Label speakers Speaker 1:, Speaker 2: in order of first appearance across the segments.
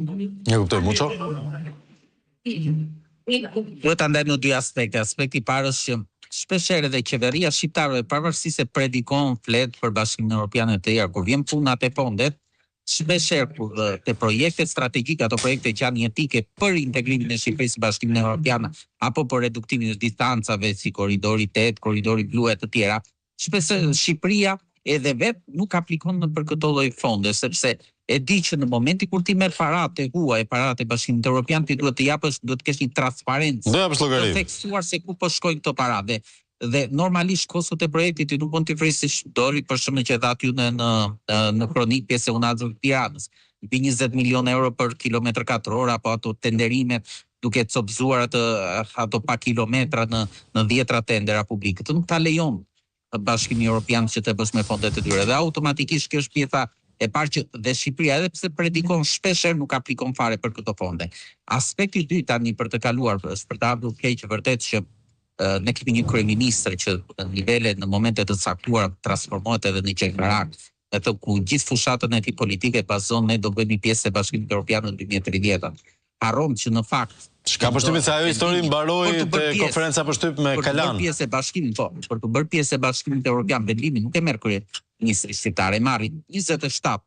Speaker 1: E kuptoj, Muço?
Speaker 2: Duhet ta ndaj në dy aspekte. Aspekti i parë është që shpeshherë edhe qeveria shqiptare, pavarësisht se predikon flet për Bashkimin Evropian e të tjerë, kur vjen puna te fondet, shpeshherë kur te projekte strategjike ato projekte që janë jetike për integrimin e Shqipërisë në Bashkimin Evropian apo për reduktimin e distancave si korridori 8, korridori blu e të tjera, shpeshherë Shqipëria edhe vet nuk aplikon për këto lloj fonde, sepse e di që në momentin kur ti merr paratë huaj, paratë e Bashkimit Evropian, ti duhet të japësh, duhet të kesh një transparencë.
Speaker 1: Do japësh llogari.
Speaker 2: Të theksuar se ku po shkojnë këto paratë. Dhe normalisht kostot e projektit ti nuk mund t'i frisish dori për shkak që dha aty në kronik pjesë unazë të Tiranës. Mbi 20 milionë euro për kilometër katror apo ato tenderimet duke copzuar ato pa kilometra në 10 tendera publike. Të nuk ta lejon Bashkimi Evropian që të bësh me fondet e tyre. Dhe automatikisht kjo është pjesa e parë që dhe Shqipëria edhe pse predikon shpeshherë nuk aplikon fare për këto fonde. Aspekti i dytë tani për të kaluar, për të ardhur keq vërtet që ne kemi një kryeministër që në nivele në momente të caktuara transformohet edhe në qeverak, atë ku gjithë fushatën e tij politike bazon ne do bëhemi pjesë e Bashkimit Evropian në 2030. Harron që në fakt
Speaker 1: Ka përshtypjen se ajo histori mbaroi te konferenca përshtyp me Kalan.
Speaker 2: Për të bërë pjesë e Bashkimit, për të bërë pjesë e Bashkimit Evropian, vendimi nuk e merr kryeministri shqiptar, e marrin 27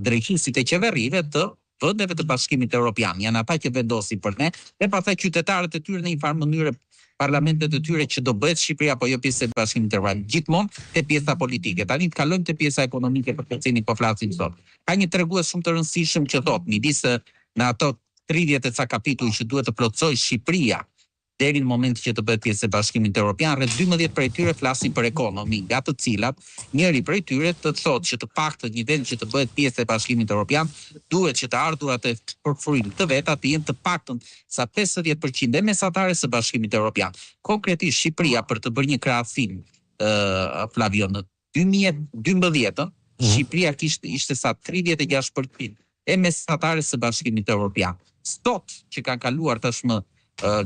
Speaker 2: drejtuesit e qeverive të vendeve të Bashkimit Evropian. Janë ata që vendosin për ne, dhe pastaj qytetarët e tyre në një farë mënyrë parlamentet e tyre që do bëhet Shqipëria apo jo pjesë e Bashkimit Evropian. Gjithmonë te pjesa politike. Tani të kalojmë te pjesa ekonomike për të cilin po flasim sot. Ka një tregues shumë të rëndësishëm që thotë midis në ato 30 e ca kapituj që duhet të plotësoj Shqipëria deri në momentin që të bëhet pjesë e Bashkimit Evropian, rreth 12 prej tyre flasin për ekonomi, nga të cilat njëri prej tyre të thotë që të paktën një vend që të bëhet pjesë e Bashkimit Evropian duhet që të ardhurat e përfrymë të veta të jenë të paktën sa 50% e mesatares së Bashkimit Evropian. Konkretisht Shqipëria, për të bërë një krahasim, Flavio, në 2012 Shqipëria ishte sa 36% e mesatares së Bashkimit Evropian. Sot që kanë kaluar tashmë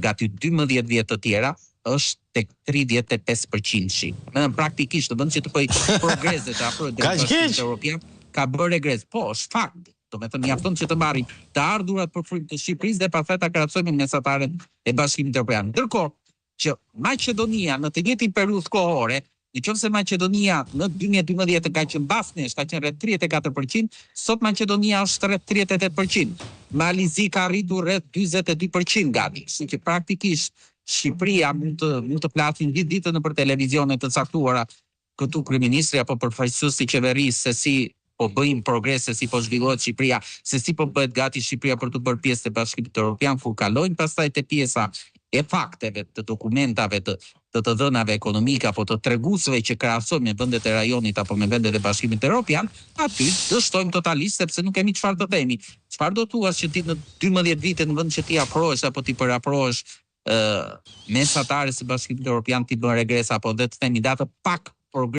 Speaker 2: gati 12 vjet të tjera është tek 35%. Praktikisht në vend që të bëj progrese të afrohet te Bashkimi Evropian, ka bërë regres. Po, është fakt. Do të thënë mjafton që të marrim të ardhurat përfrymë të Shqipërisë dhe pastaj ta krahasojmë me mesataren e Bashkimit Evropian. Ndërkohë që Maqedonia në të njëjtin periudhë kohore, nëse Maqedonia në 2012 ka qenë basnesh, ka qenë rreth 34%, sot Maqedonia është rreth 38%. Malizi ka arritur rreth 42% gati. Kështu që praktikisht Shqipëria mund të flasin gjithë ditën nëpër televizione të caktuara këtu kryeministri apo përfaqësuesi i qeverisë se si po bëjmë progrese, si po zhvillohet Shqipëria, se si po bëhet gati Shqipëria për të bërë pjesë e Bashkimit Evropian, kur kalojnë pastaj te pjesa e fakteve, të dokumentave, të dhënave ekonomike apo të treguesve që krahasojmë me vendet e rajonit apo me vendet e Bashkimit Evropian, aty dështojmë totalisht sepse nuk kemi çfarë të themi. Çfarë do thuash që ti në 12 vite në vend që ti afrohesh apo ti përafrohesh mesatares së Bashkimit Evropian ti bën regres apo dhe të themi datë pak progres